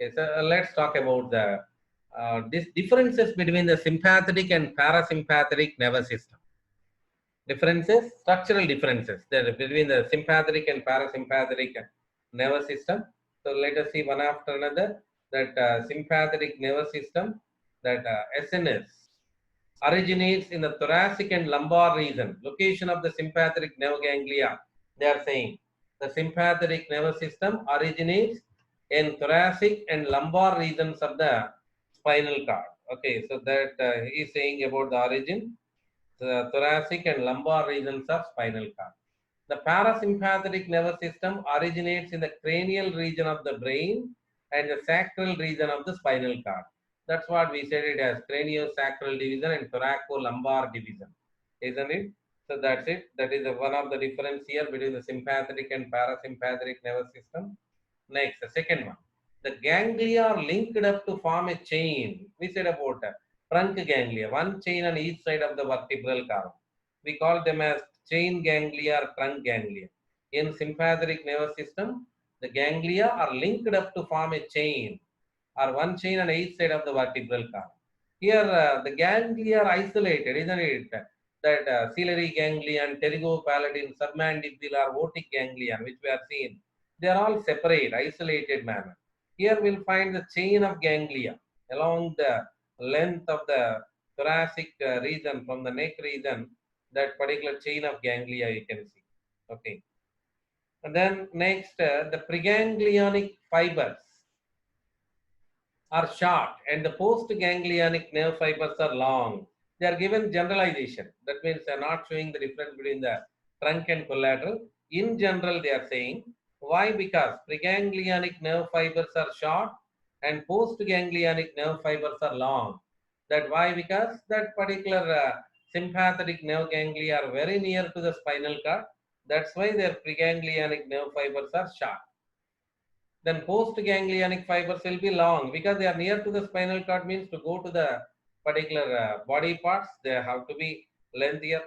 Okay, so let's talk about the differences between the sympathetic and parasympathetic nervous system. Differences, structural differences there between the sympathetic and parasympathetic nervous system. So let us see one after another. That sympathetic nervous system, that SNS, originates in the thoracic and lumbar region. Location of the sympathetic nerve ganglia. They are saying the sympathetic nervous system originates in thoracic and lumbar regions of the spinal cord. Okay, so that he is saying about the origin, the thoracic and lumbar regions of spinal cord. The parasympathetic nervous system originates in the cranial region of the brain and the sacral region of the spinal cord. That's what we said it as craniosacral division and thoracolumbar division, isn't it? So that's it. That is one of the difference here between the sympathetic and parasympathetic nervous system. Next, the second one. The ganglia are linked up to form a chain. We said about trunk ganglia, one chain on each side of the vertebral column. We call them as chain ganglia or trunk ganglia. In sympathetic nervous system, the ganglia are linked up to form a chain or one chain on each side of the vertebral column. Here, the ganglia are isolated, isn't it? That ciliary ganglion, pterygopalatine, submandibular, otic ganglion, which we are seeing, they are all separate, isolated manner. Here we'll find the chain of ganglia along the length of the thoracic region from the neck region, that particular chain of ganglia you can see. Okay. And then next, the preganglionic fibers are short and the postganglionic nerve fibers are long. They are given generalization. That means they are not showing the difference between the trunk and collateral. In general, they are saying why? Because preganglionic nerve fibers are short and postganglionic nerve fibers are long. That why? Because that particular sympathetic nerve ganglia are very near to the spinal cord. That's why their preganglionic nerve fibers are short. Then postganglionic fibers will be long because they are near to the spinal cord, means to go to the particular body parts, they have to be lengthier.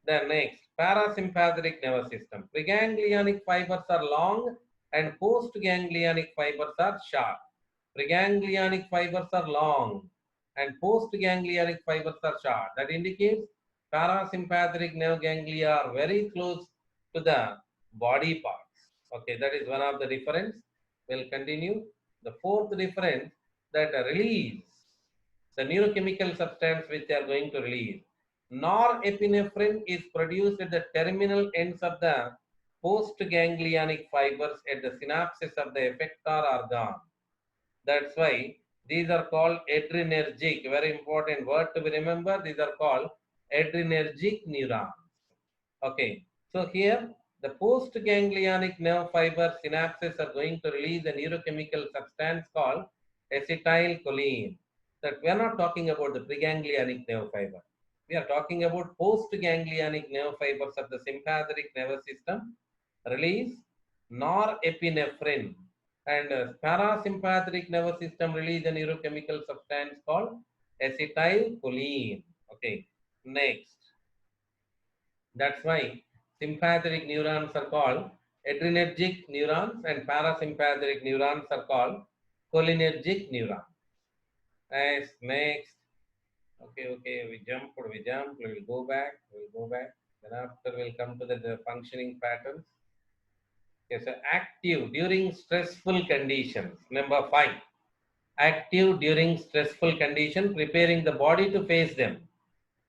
Then next, parasympathetic nervous system. Preganglionic fibers are long and postganglionic fibers are short. Preganglionic fibers are long and postganglionic fibers are short. That indicates parasympathetic nerve ganglia are very close to the body parts. Okay, that is one of the difference. We'll continue. The fourth difference, that release the neurochemical substance which they are going to release. Norepinephrine is produced at the terminal ends of the postganglionic fibers at the synapses of the effector organ. That's why these are called adrenergic. Very important word to be remembered. These are called adrenergic neurons. Okay. So here the postganglionic nerve fiber synapses are going to release a neurochemical substance called acetylcholine. That we are not talking about the preganglionic nerve fiber. We are talking about postganglionic nerve fibers of the sympathetic nervous system release norepinephrine, and parasympathetic nervous system release a neurochemical substance called acetylcholine. Okay, next. That's why sympathetic neurons are called adrenergic neurons and parasympathetic neurons are called cholinergic neurons. Next. Okay, we jump, we'll go back. Then after we'll come to the functioning patterns. Okay, so active during stressful conditions. Number 5. Active during stressful condition, preparing the body to face them.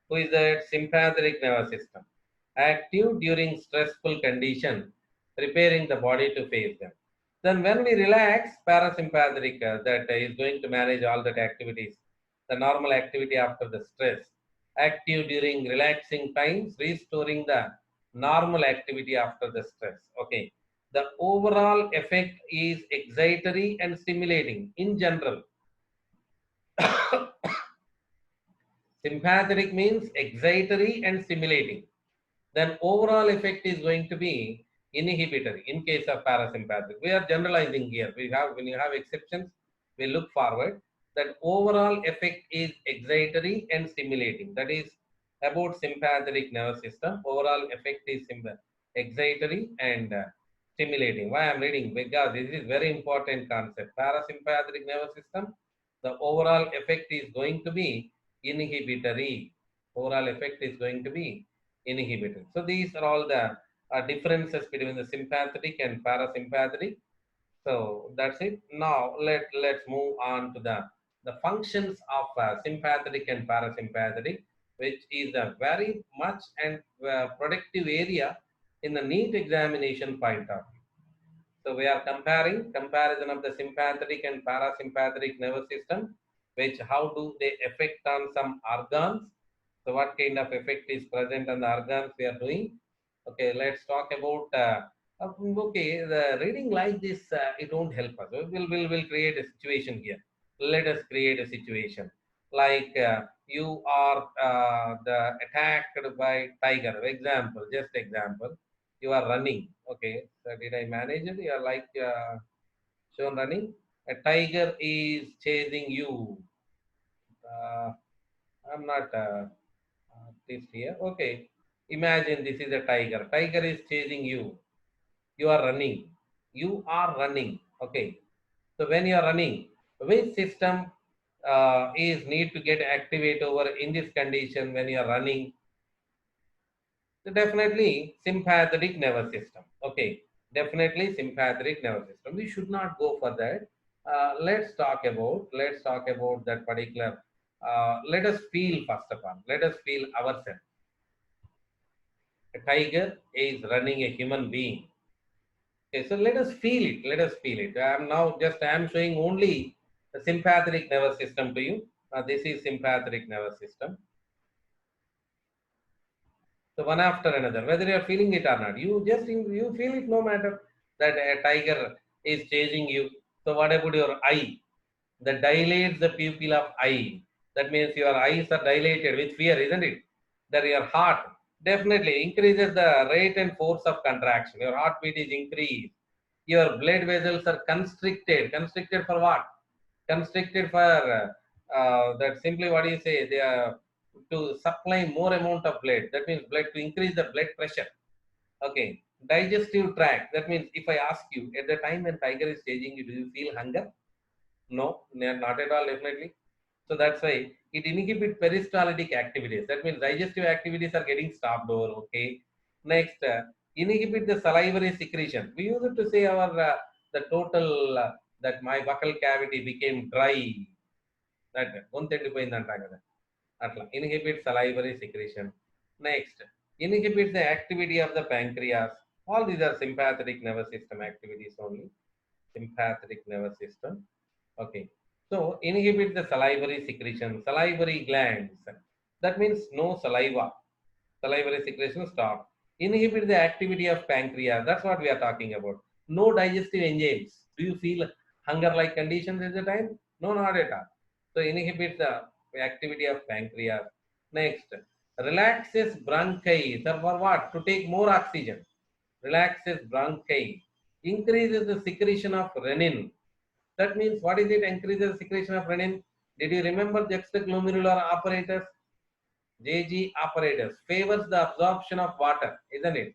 Who is that? Sympathetic nervous system. Active during stressful condition, preparing the body to face them. Then when we relax, parasympathetic that is going to manage all that activities, the normal activity after the stress. Active during relaxing times, restoring the normal activity after the stress. Okay. The overall effect is excitatory and stimulating in general. Sympathetic means excitatory and stimulating. Then overall effect is going to be inhibitory in case of parasympathetic. We are generalizing here. When you have exceptions, we look forward. That overall effect is excitatory and stimulating. That is about sympathetic nervous system. Overall effect is excitatory and stimulating. Why I'm reading? Because this is very important concept. Parasympathetic nervous system, the overall effect is going to be inhibitory. Overall effect is going to be inhibitory. So these are all the differences between the sympathetic and parasympathetic. So that's it. Now let's move on to the functions of sympathetic and parasympathetic, which is a very much and productive area in the NEET examination point of view. So we are comparing comparison of the sympathetic and parasympathetic nervous system, which how do they affect on some organs. So what kind of effect is present on the organs we are doing. Okay, let's talk about. Okay, the reading like this it won't help us. We'll create a situation here. Let us create a situation like you are the attacked by tiger. Example, just example. You are running. Okay, so did I manage it? You are like shown running. A tiger is chasing you. Uh, I'm not this here. Okay, imagine this is a tiger. Tiger is chasing you. You are running. You are running. Okay. So when you are running, which system is need to get activate over in this condition when you are running? So definitely sympathetic nervous system. Okay, definitely sympathetic nervous system. We should not go for that. Let's talk about that particular. Let us feel first of all. Let us feel ourselves. A tiger is running a human being. Okay, so let us feel it. Let us feel it. I am showing only the sympathetic nervous system to you. This is sympathetic nervous system. So one after another, whether you are feeling it or not, you feel it no matter that a tiger is chasing you. So what about your eye? That dilates the pupil of eye. That means your eyes are dilated with fear, isn't it? That your heart definitely increases the rate and force of contraction. Your heartbeat is increased. Your blood vessels are constricted. Constricted for what? Constricted for that simply what do you say? They are to supply more amount of blood. That means blood to increase the blood pressure. Okay. Digestive tract. That means if I ask you at the time when tiger is chasing you, do you feel hunger? No, not at all, definitely. So that's why it inhibits peristaltic activities. That means digestive activities are getting stopped over. Okay. Next, inhibit the salivary secretion. We used to say our the total that my buccal cavity became dry. That గొంతెండిపోయిందంటాం కదా అట్లా inhibit salivary secretion. Next, inhibit the activity of the pancreas. All these are sympathetic nervous system activities only. Sympathetic nervous system. Okay. So inhibit the salivary secretion, salivary glands. That means no saliva. Salivary secretion stop. Inhibit the activity of pancreas. That's what we are talking about. No digestive enzymes. Do you feel hunger-like conditions at the time? No, not at all. So inhibit the activity of pancreas. Next, relaxes bronchi. So for what? To take more oxygen. Relaxes bronchi. Increases the secretion of renin. That means what is it? Increases the secretion of renin. Did you remember juxtaglomerular apparatus? JG apparatus favors the absorption of water, isn't it?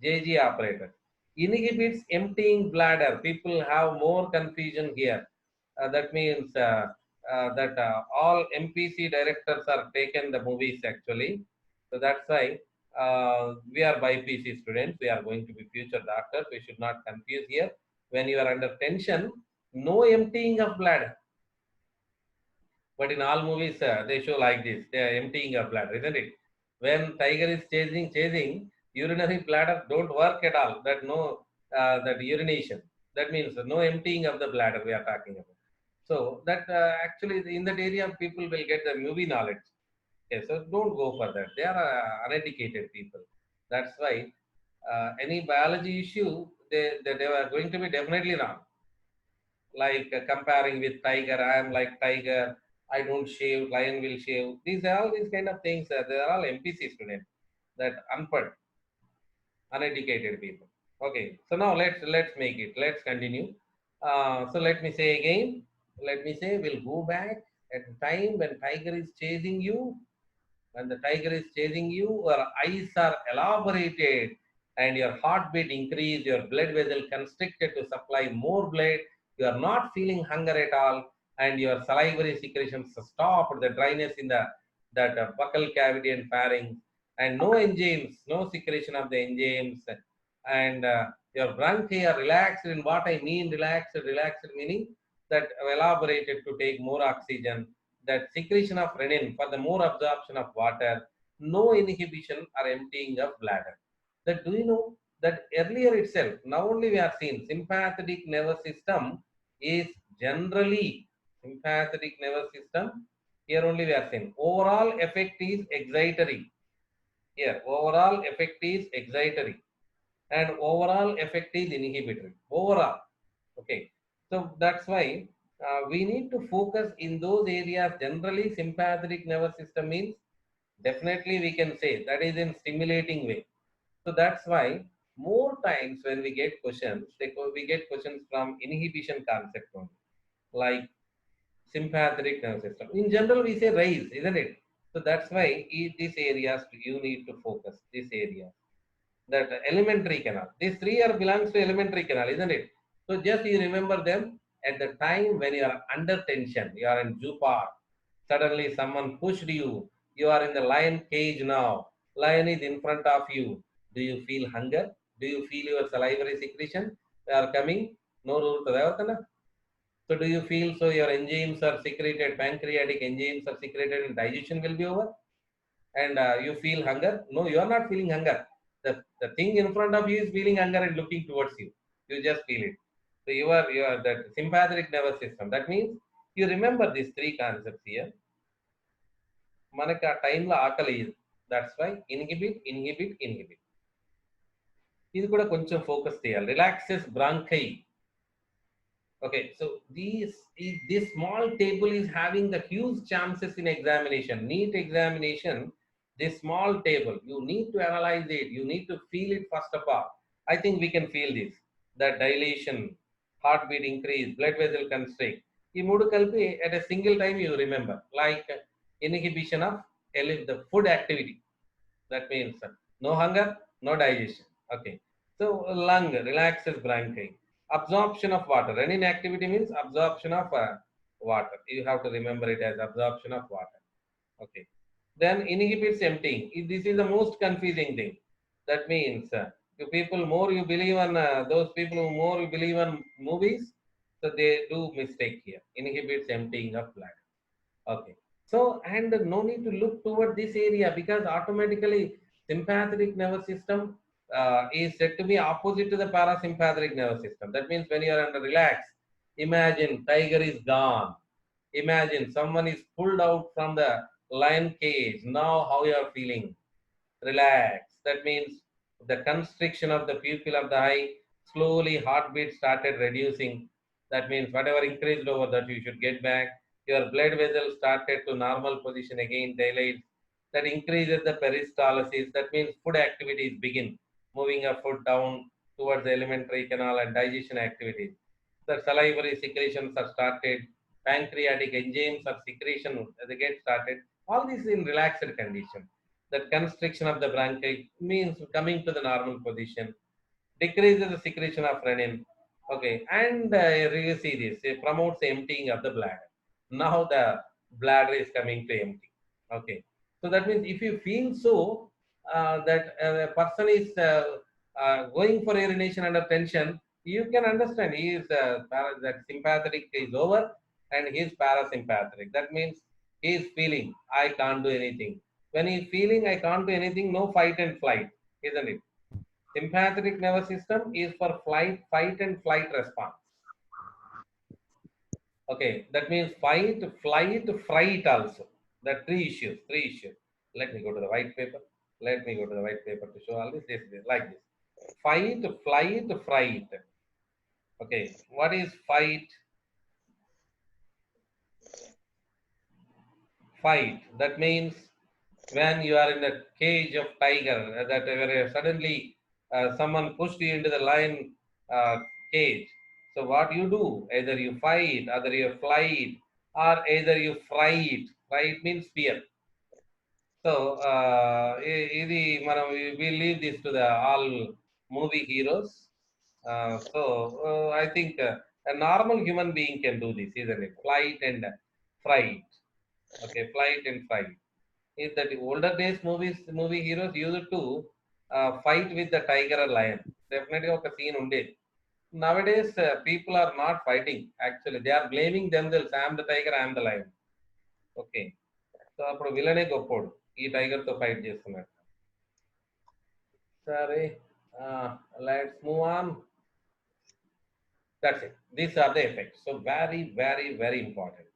JG apparatus inhibits emptying bladder. People have more confusion here. That means that all MPC directors are taken the movies actually. So that's why we are BPC students. We are going to be future doctors. We should not confuse here. When you are under tension, no emptying of bladder. But in all movies, they show like this. They are emptying a bladder, isn't it? When tiger is chasing, urinary bladder don't work at all. That urination. That means no emptying of the bladder we are talking about. So that actually in that area people will get the movie knowledge. Okay, so don't go for that. They are uneducated people. That's why any biology issue they are going to be definitely wrong. Like comparing with tiger, I am like tiger, I don't shave, lion will shave. These are all these kind of things. They are all MPC students, that unpad, uneducated people. Okay, so now let's make it. Let's continue. So let me say again. Let me say we'll go back at the time when tiger is chasing you. When the tiger is chasing you, your eyes are elaborated and your heartbeat increase, your blood vessel constricted to supply more blood, you are not feeling hunger at all, and your salivary secretions stop, the dryness in the that buccal cavity and pharynx, and no enzymes, no secretion of the enzymes, and your bronchi are relaxed. And what I mean relaxed, relaxed meaning that elaborated to take more oxygen, that secretion of renin for the more absorption of water, no inhibition or emptying of bladder. That do you know that earlier itself, now only we are seeing sympathetic nervous system is generally sympathetic nervous system. Here only we are seeing overall effect is excitatory. Here overall effect is excitatory and overall effect is inhibitory. Overall, okay. So that's why we need to focus in those areas. Generally, sympathetic nervous system means definitely we can say that is in stimulating way. So that's why more times when we get questions, we get questions from inhibition concept only, like sympathetic nervous system. In general, we say rise, isn't it? So that's why these areas you need to focus. This area, that elementary canal. These three are belongs to elementary canal, isn't it? So just you remember them at the time when you are under tension. You are in Jupar. Suddenly someone pushed you. You are in the lion cage now. Lion is in front of you. Do you feel hunger? Do you feel your salivary secretion? They are coming. No rule. So do you feel so your enzymes are secreted, pancreatic enzymes are secreted and digestion will be over? And you feel hunger? No, you are not feeling hunger. The thing in front of you is feeling hunger and looking towards you. You just feel it. So you are that sympathetic nervous system. That means you remember these three concepts here. మనకి ఆ టైంలో ఆకలి. That's why inhibit inhibit inhibit. ఇది కూడా కొంచెం focus చేయాలి. Relaxes bronchi. Okay, so this small table is having the huge chances in examination. NEET examination, this small table, you need to analyze it. You need to feel it first of all. I think we can feel this. The dilation, heartbeat increase, blood vessel constrict. ఈ మూడు కలిపి at a single time you remember. Like inhibition of the food activity. That means no hunger, no digestion. Okay. So lung relaxes bronchi. Absorption of water. Renin activity means absorption of water. You have to remember it as absorption of water. Okay. Then inhibits emptying. This is the most confusing thing. That means you people more you believe on those people who more you believe on movies, so they do mistake here. Inhibits emptying of bladder. Okay. So, and no need to look toward this area because automatically sympathetic nervous system is said to be opposite to the parasympathetic nervous system. That means when you are under relax, imagine tiger is gone. Imagine someone is pulled out from the lion cage. Now how you are feeling? Relax. That means the constriction of the pupil of the eye, slowly heartbeat started reducing. That means whatever increased over that you should get back. Your blood vessel started to normal position again, dilates. That increases the peristalsis. That means food activities begin, moving a food down towards the alimentary canal and digestion activities. The salivary secretions are started, pancreatic enzymes are secretion, they get started. All this in relaxed condition. That constriction of the bronchi means coming to the normal position, decreases the secretion of renin. Okay, and you see this, it promotes emptying of the bladder. Now the bladder is coming to empty. Okay, so that means if you feel so that a person is going for urination under tension, you can understand he is that sympathetic is over and he is parasympathetic. That means he is feeling I can't do anything. When he is feeling I can't do anything, no fight and flight, isn't it? Sympathetic nervous system is for flight, fight and flight response. Okay, that means fight, flight, fright also. The three issues, three issues. Let me go to the white paper. Let me go to the white paper to show all this. This like this. Fight, flight, fright. Okay, what is fight? Fight. That means when you are in a cage of tiger, that where suddenly someone pushed you into the lion uh, cage. So what you do? Either you fight, either you flight, or either you fright. Fright means fear. So we leave this to the all movie heroes. I think a normal human being can do this, isn't it? Flight and fright. Okay, flight and fright. Is that older days movie heroes used to fight with the tiger or lion? Definitely, a scene unde. Nowadays, people are not fighting. Actually, they are blaming themselves. I am the tiger, I am the lion. Okay. So, appudu villain goppodu. Ee tiger to fight chestunnadu. Sorry. Let's move on. That's it. These are the effects. So very, very, very important.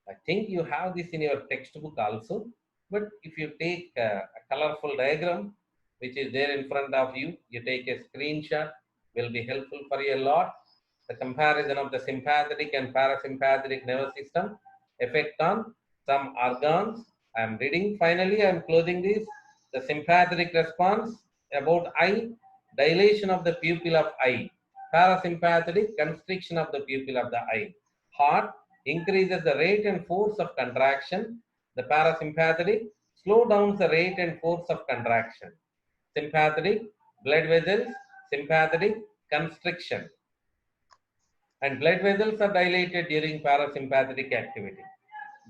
I think you have this in your textbook also. But if you take a colorful diagram, which is there in front of you, you take a screenshot, will be helpful for you a lot. The comparison of the sympathetic and parasympathetic nervous system effect on some organs. I am reading. Finally, I am closing this. The sympathetic response about eye, dilation of the pupil of eye. Parasympathetic, constriction of the pupil of the eye. Heart increases the rate and force of contraction. The parasympathetic slow down the rate and force of contraction. Sympathetic, blood vessels. Sympathetic, constriction. And blood vessels are dilated during parasympathetic activity.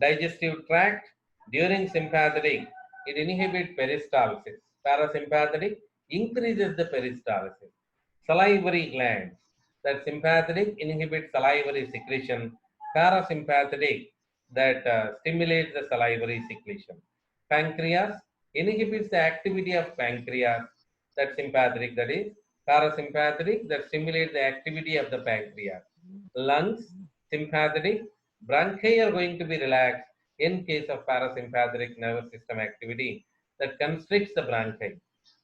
Digestive tract, during sympathetic, it inhibits peristalsis. Parasympathetic increases the peristalsis. Salivary glands, that sympathetic inhibits salivary secretion. Parasympathetic, that stimulates the salivary secretion. Pancreas inhibits the activity of pancreas. That sympathetic, that is parasympathetic, that stimulates the activity of the pancreas. Lungs, sympathetic, bronchi are going to be relaxed in case of parasympathetic nervous system activity that constricts the bronchi.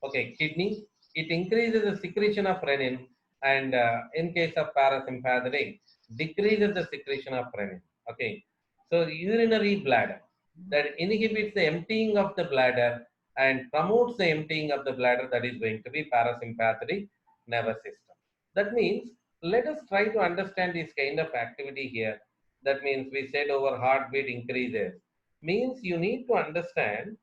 Okay, kidney, it increases the secretion of renin, and in case of parasympathetic, decreases the secretion of renin. Okay, so urinary bladder, that inhibits the emptying of the bladder and promotes the emptying of the bladder, that is going to be parasympathetic nervous system. That means, let us try to understand this kind of activity here. That means we said our heartbeat increases. Means you need to understand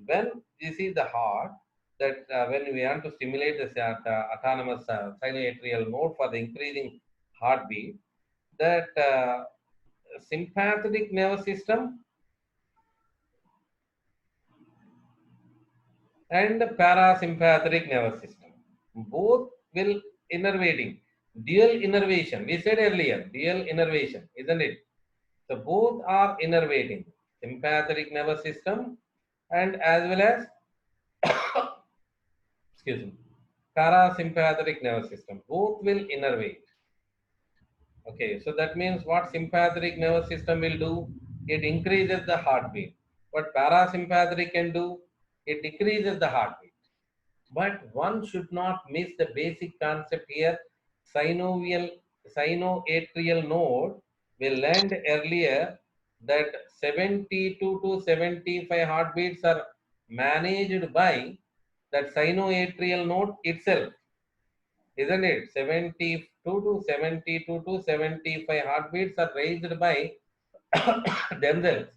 when you see the heart, that when we want to stimulate the autonomous sinoatrial node for the increasing heartbeat, that sympathetic nervous system and parasympathetic nervous system both will innervating. Dual innervation, we said earlier, dual innervation, isn't it? So both are innervating, sympathetic nervous system and as well as excuse me, parasympathetic nervous system. Both will innervate. Okay, so that means what sympathetic nervous system will do? It increases the heartbeat. What parasympathetic can do? It decreases the heartbeat. But one should not miss the basic concept here. Synovial, sinoatrial node, we learned earlier that 72 to 75 heartbeats are managed by that sinoatrial node itself, isn't it? 72 to 72 to 75 heartbeats are raised by themselves.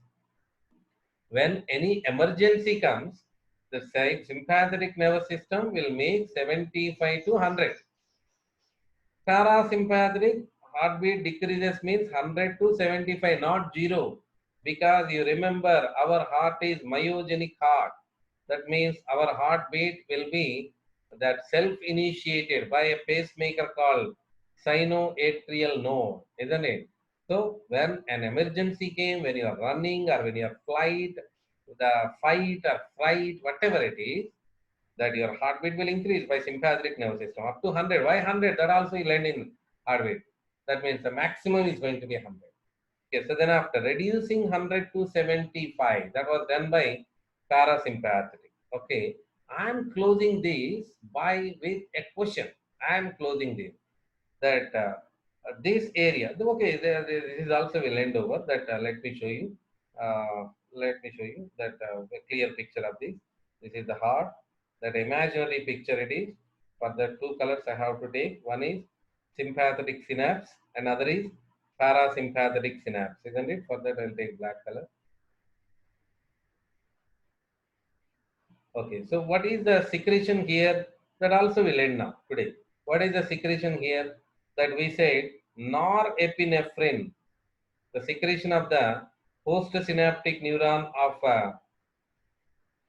When any emergency comes, the sympathetic nervous system will make 75 to 100. Parasympathetic heartbeat decreases means 100 to 75, not 0. Because you remember our heart is myogenic heart. That means our heartbeat will be that self-initiated by a pacemaker called sinoatrial node, isn't it? So when an emergency came, when you are running or when you are the fight or fright, whatever it is, that your heartbeat will increase by sympathetic nervous system up to 100. Why 100? That also you learn in heartbeat. That means the maximum is going to be 100. Okay, so then after reducing 100 to 75, that was done by parasympathetic. Okay, I am closing this with a question. I am closing this that this area. Okay, this is also will end over. That let me show you. Let me show you that a clear picture of this. This is the heart. That imaginary picture it is. For the two colors I have to take. One is sympathetic synapse, another is parasympathetic synapse, isn't it? For that I'll take black color. Okay, so what is the secretion here? That also we learn now today. What is the secretion here? That we said norepinephrine, the secretion of the postsynaptic neuron of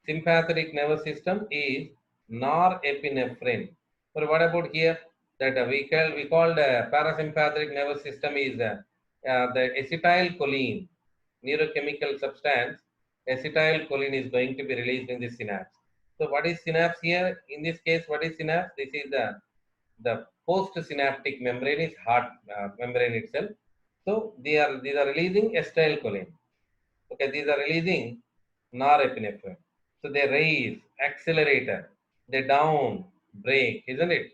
sympathetic nervous system is norepinephrine. But what about here? That we call the parasympathetic nervous system is the acetylcholine, neurochemical substance. Acetylcholine is going to be released in the synapse. So what is synapse here? In this case, what is synapse? This is the postsynaptic membrane is heart membrane itself. So these are releasing acetylcholine. Okay, these are releasing norepinephrine. So they raise, accelerator, they down, brake, isn't it?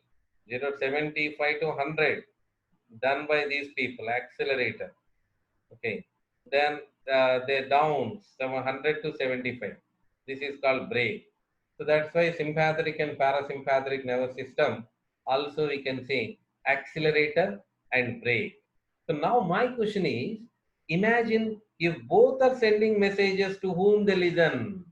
0 to 75 to 100 done by these people, accelerator. Okay, then they down 700 to 75. This is called brake. So that's why sympathetic and parasympathetic nervous system also we can say accelerator and brake. So now my question is, imagine if both are sending messages to whom they listen.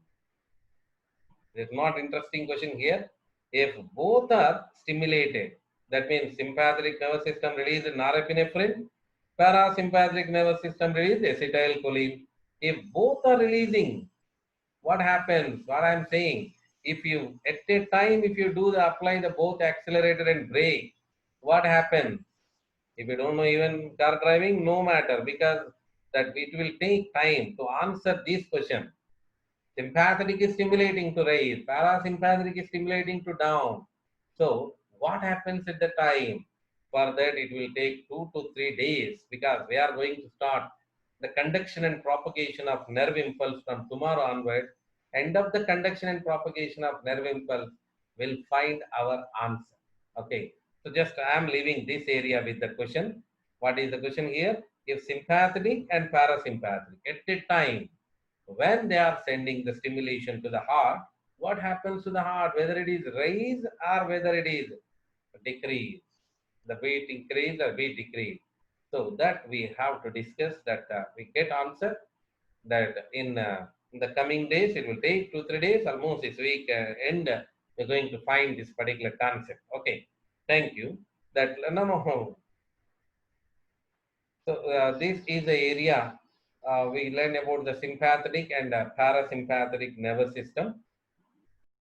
There's not interesting question here. If both are stimulated, that means sympathetic nervous system releases norepinephrine, parasympathetic nervous system releases acetylcholine. If both are releasing, what happens? What I'm saying, if you at a time, if you do the apply the both accelerator and brake, what happens? If you don't know even car driving, no matter, because that it will take time to answer this question. Sympathetic is stimulating to raise, parasympathetic is stimulating to down. So what happens at the time? For that it will take 2 to 3 days because we are going to start the conduction and propagation of nerve impulse from tomorrow onwards. End of the conduction and propagation of nerve impulse will find our answer. Okay. So just I am leaving this area with the question. What is the question here? If sympathetic and parasympathetic at a time when they are sending the stimulation to the heart, what happens to the heart, whether it is raise or whether it is decrease, the beat increase or beat decrease. So that we have to discuss that we get answer that in the coming days, it will take 2 3 days, almost this week end, we're going to find this particular concept. Okay, thank you. That no. So this is the area we learn about the sympathetic and parasympathetic nervous system.